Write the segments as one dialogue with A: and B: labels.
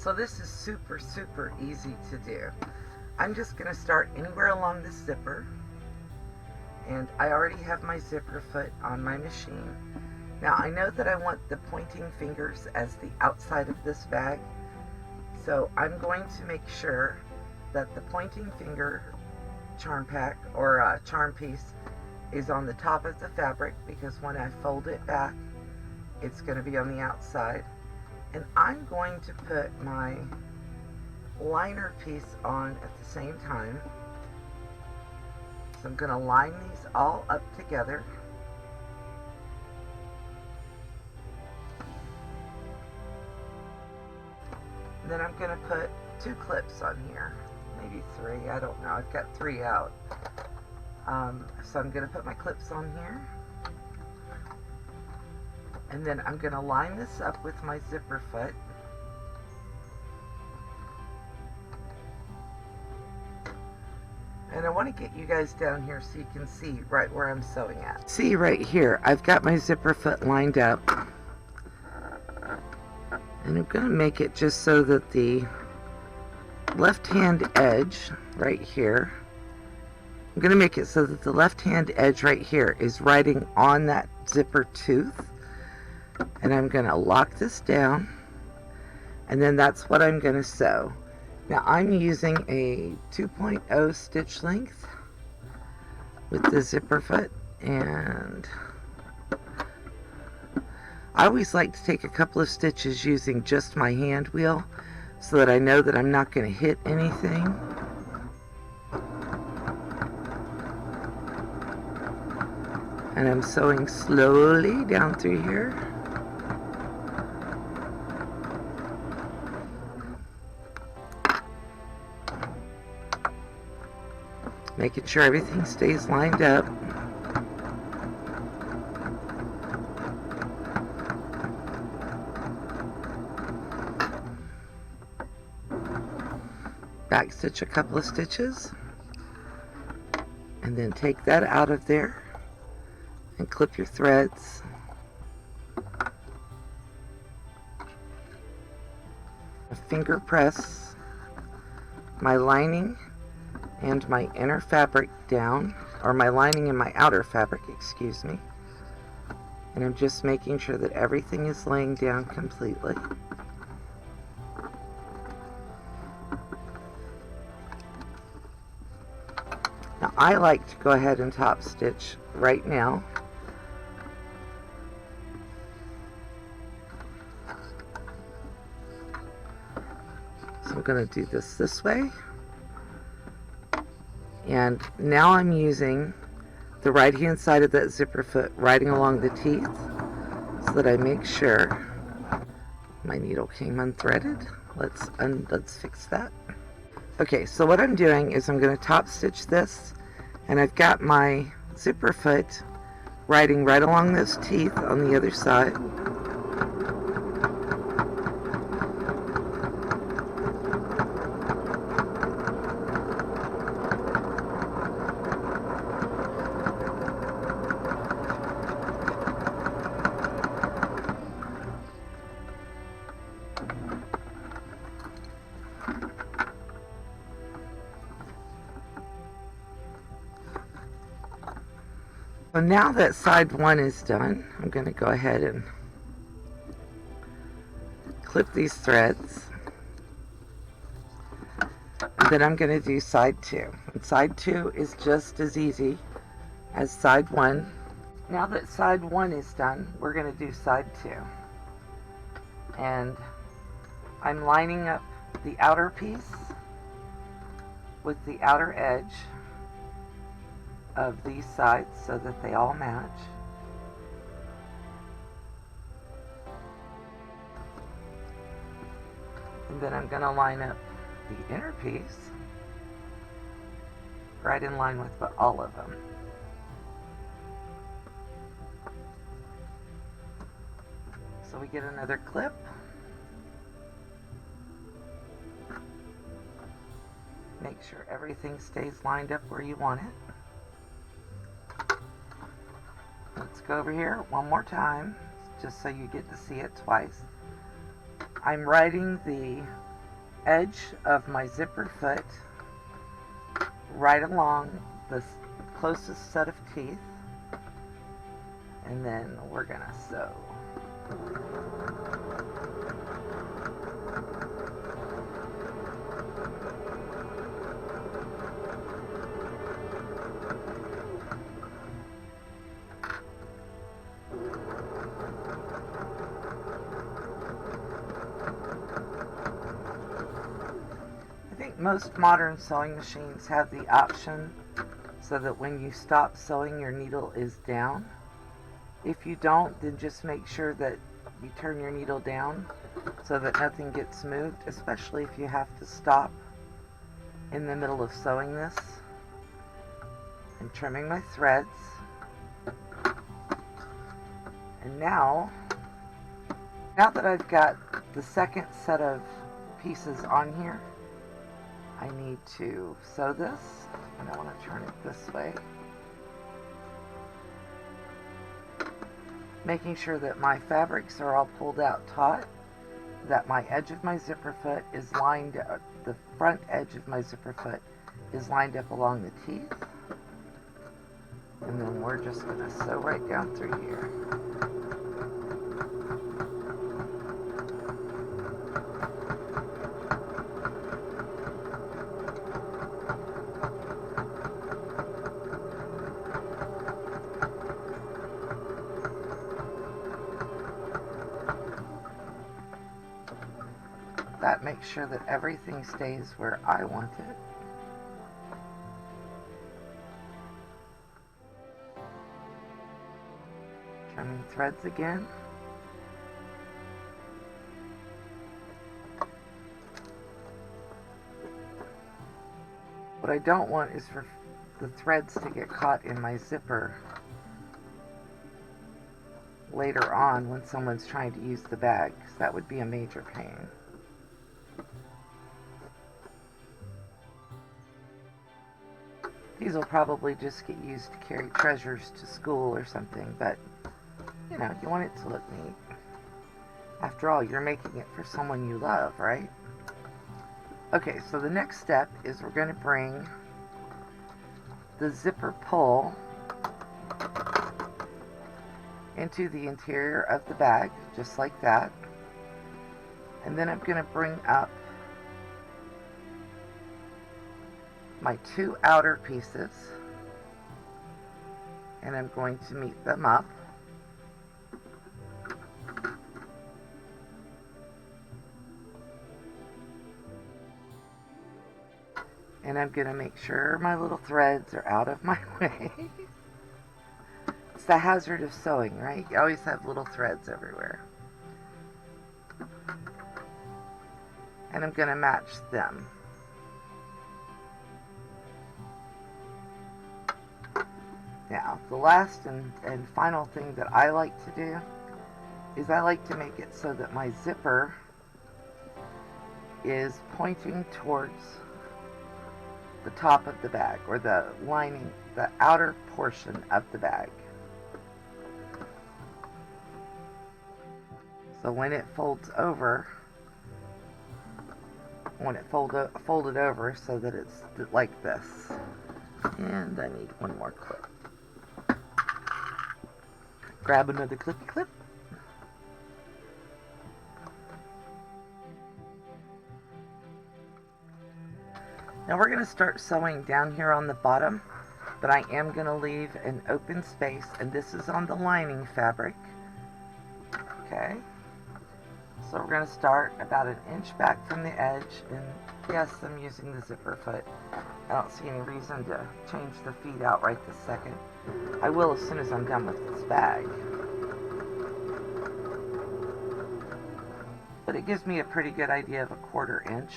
A: So this is super, super easy to do. I'm just going to start anywhere along this zipper. And I already have my zipper foot on my machine. Now I know that I want the pointing fingers as the outside of this bag. So I'm going to make sure that the pointing finger charm pack or charm piece is on the top of the fabric, because when I fold it back, it's going to be on the outside. And I'm going to put my liner piece on at the same time. So I'm going to line these all up together. And then I'm going to put 2 clips on here, maybe 3, I don't know, I've got 3 out. So I'm going to put my clips on here. And then I'm going to line this up with my zipper foot. And I want to get you guys down here so you can see right where I'm sewing at. See right here, I've got my zipper foot lined up. And I'm going to make it just so that the left hand edge right here, I'm going to make it so that the left hand edge right here is riding on that zipper tooth. And I'm going to lock this down, and then that's what I'm going to sew. Now I'm using a 2.0 stitch length with the zipper foot, and I always like to take a couple of stitches using just my hand wheel so that I know that I'm not going to hit anything. And I'm sewing slowly down through here. Making sure everything stays lined up. Back stitch a couple of stitches, and then take that out of there and clip your threads. Finger press my lining and my inner fabric down, or my lining and my outer fabric, excuse me. And I'm just making sure that everything is laying down completely. Now I like to go ahead and top stitch right now. So I'm going to do this way. And now I'm using the right hand side of that zipper foot riding along the teeth so that I make sure my needle came unthreaded. Let's fix that. Okay, so what I'm doing is I'm going to top stitch this, and I've got my zipper foot riding right along those teeth on the other side. So now that side 1 is done, I'm going to go ahead and clip these threads. And then I'm going to do side 2. And side 2 is just as easy as side 1. Now that side 1 is done, we're going to do side 2. And I'm lining up the outer piece with the outer edge of these sides so that they all match. And then I'm going to line up the inner piece right in line with all of them. So we get another clip. Make sure everything stays lined up where you want it. Let's go over here one more time, just so you get to see it twice. I'm riding the edge of my zipper foot right along the closest set of teeth, and then we're gonna sew. Most modern sewing machines have the option so that when you stop sewing, your needle is down. If you don't, then just make sure that you turn your needle down so that nothing gets moved, especially if you have to stop in the middle of sewing this. I'm trimming my threads. And now that I've got the second set of pieces on here, I need to sew this, and I want to turn it this way, making sure that my fabrics are all pulled out taut, that my edge of my zipper foot is lined up, the front edge of my zipper foot is lined up along the teeth, and then we're just going to sew right down through here. That makes sure that everything stays where I want it. Trimming threads again. What I don't want is for the threads to get caught in my zipper later on when someone's trying to use the bag, because that would be a major pain. These will probably just get used to carry treasures to school or something, but you know, you want it to look neat. After all, you're making it for someone you love, right? Okay, so the next step is we're going to bring the zipper pull into the interior of the bag, just like that. And then I'm going to bring up my two outer pieces, and I'm going to meet them up. And I'm going to make sure my little threads are out of my way. It's the hazard of sewing, right? You always have little threads everywhere. And I'm going to match them. Now, the last and final thing that I like to do is I like to make it so that my zipper is pointing towards the top of the bag, or the lining, the outer portion of the bag. So when it folds over, folded over so that it's like this. And I need one more clip. Grab another clippy clip. Now we're going to start sewing down here on the bottom, but I am going to leave an open space, and this is on the lining fabric. Okay, so we're going to start about an inch back from the edge, and yes, I'm using the zipper foot. I don't see any reason to change the feet out right this second. I will as soon as I'm done with this bag. But it gives me a pretty good idea of a 1/4 inch.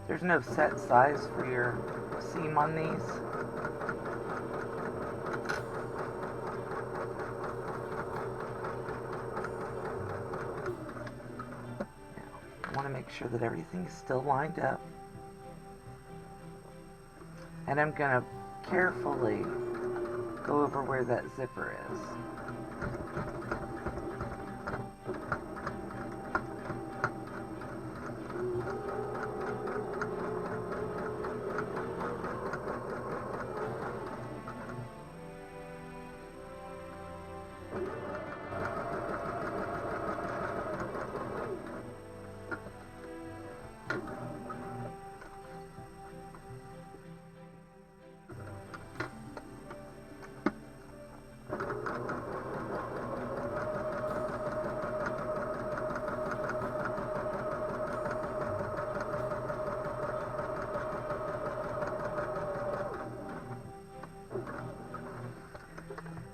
A: There's no set size for your seam on these. Now, I want to make sure that everything is still lined up. And I'm going to carefully go over where that zipper is.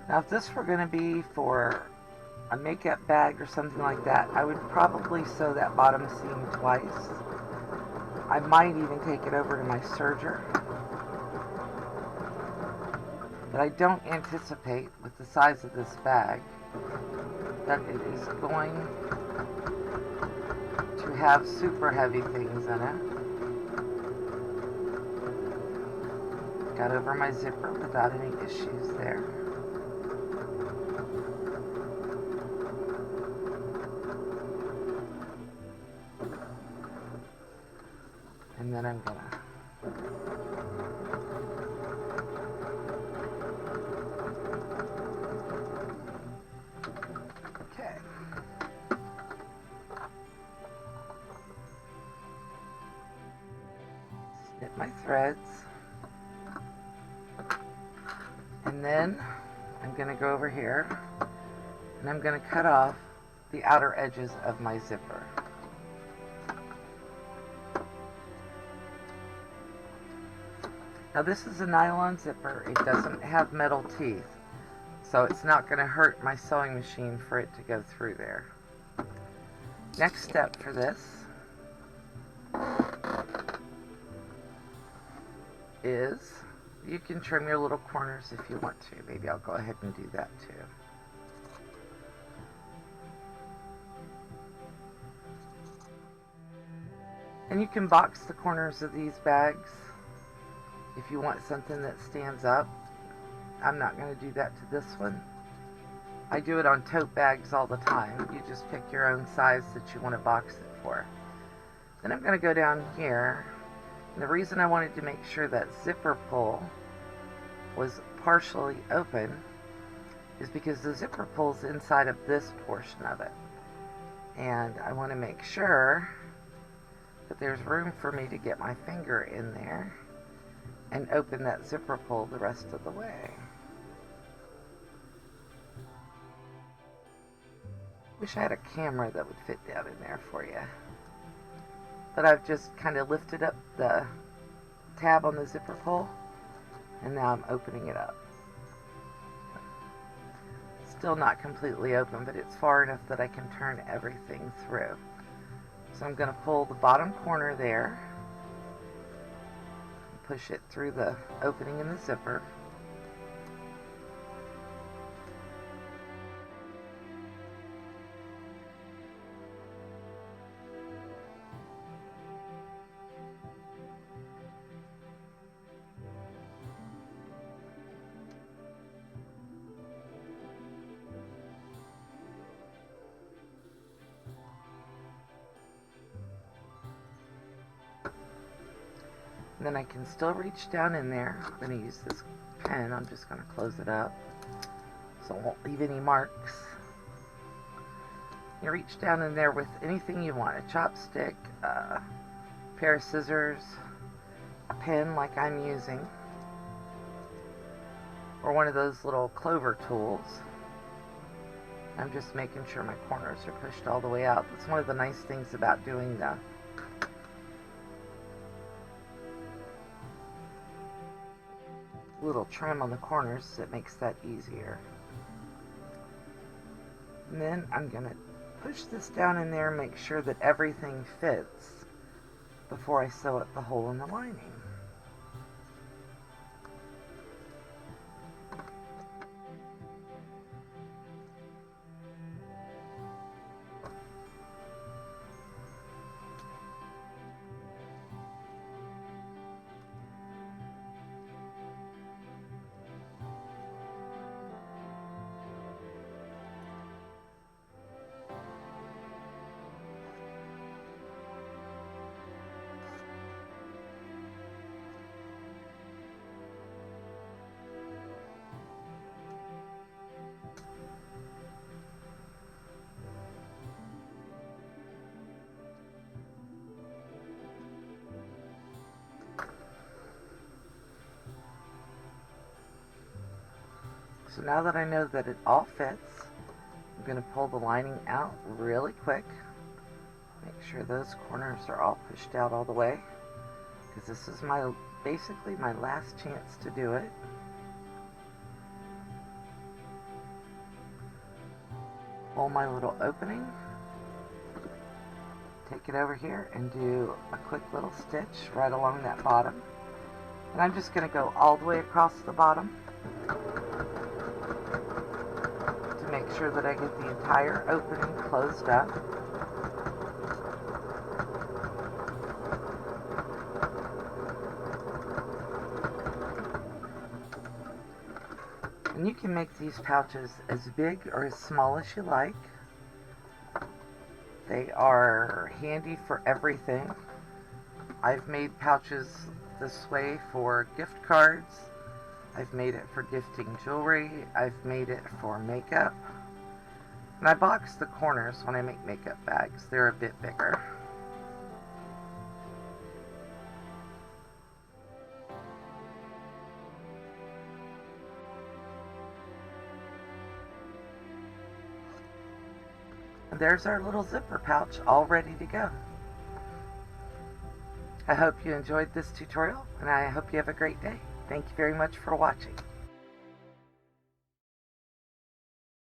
A: Now, if this were going to be for a makeup bag or something like that, I would probably sew that bottom seam twice. I might even take it over to my serger. But I don't anticipate, with the size of this bag, that it is going to have super heavy things in it. Got over my zipper without any issues there. And then I'm gonna snip my threads, and then I'm gonna go over here and I'm gonna cut off the outer edges of my zipper. Now this is a nylon zipper. It doesn't have metal teeth, so it's not going to hurt my sewing machine for it to go through there. Next step for this is you can trim your little corners if you want to. Maybe I'll go ahead and do that too. And you can box the corners of these bags if you want something that stands up. I'm not going to do that to this one. I do it on tote bags all the time. You just pick your own size that you want to box it for. Then I'm going to go down here. And the reason I wanted to make sure that zipper pull was partially open is because the zipper pulls inside of this portion of it. And I want to make sure that there's room for me to get my finger in there and open that zipper pull the rest of the way. Wish I had a camera that would fit down in there for you. But I've just kind of lifted up the tab on the zipper pull, and now I'm opening it up. Still not completely open, but it's far enough that I can turn everything through. So I'm going to pull the bottom corner there, push it through the opening in the zipper. And then I can still reach down in there. I'm going to use this pen. I'm just going to close it up so it won't leave any marks. You reach down in there with anything you want. A chopstick, a pair of scissors, a pen like I'm using, or one of those little clover tools. I'm just making sure my corners are pushed all the way out. That's one of the nice things about doing the little trim on the corners. That makes that easier. And then I'm going to push this down in there and make sure that everything fits before I sew up the hole in the lining. So now that I know that it all fits, I'm going to pull the lining out really quick. Make sure those corners are all pushed out all the way, because this is basically my last chance to do it. Pull my little opening, take it over here and do a quick little stitch right along that bottom. And I'm just going to go all the way across the bottom to make sure that I get the entire opening closed up. And you can make these pouches as big or as small as you like. They are handy for everything. I've made pouches this way for gift cards. I've made it for gifting jewelry. I've made it for makeup. And I box the corners when I make makeup bags. They're a bit bigger. And there's our little zipper pouch all ready to go. I hope you enjoyed this tutorial, and I hope you have a great day. Thank you very much for watching.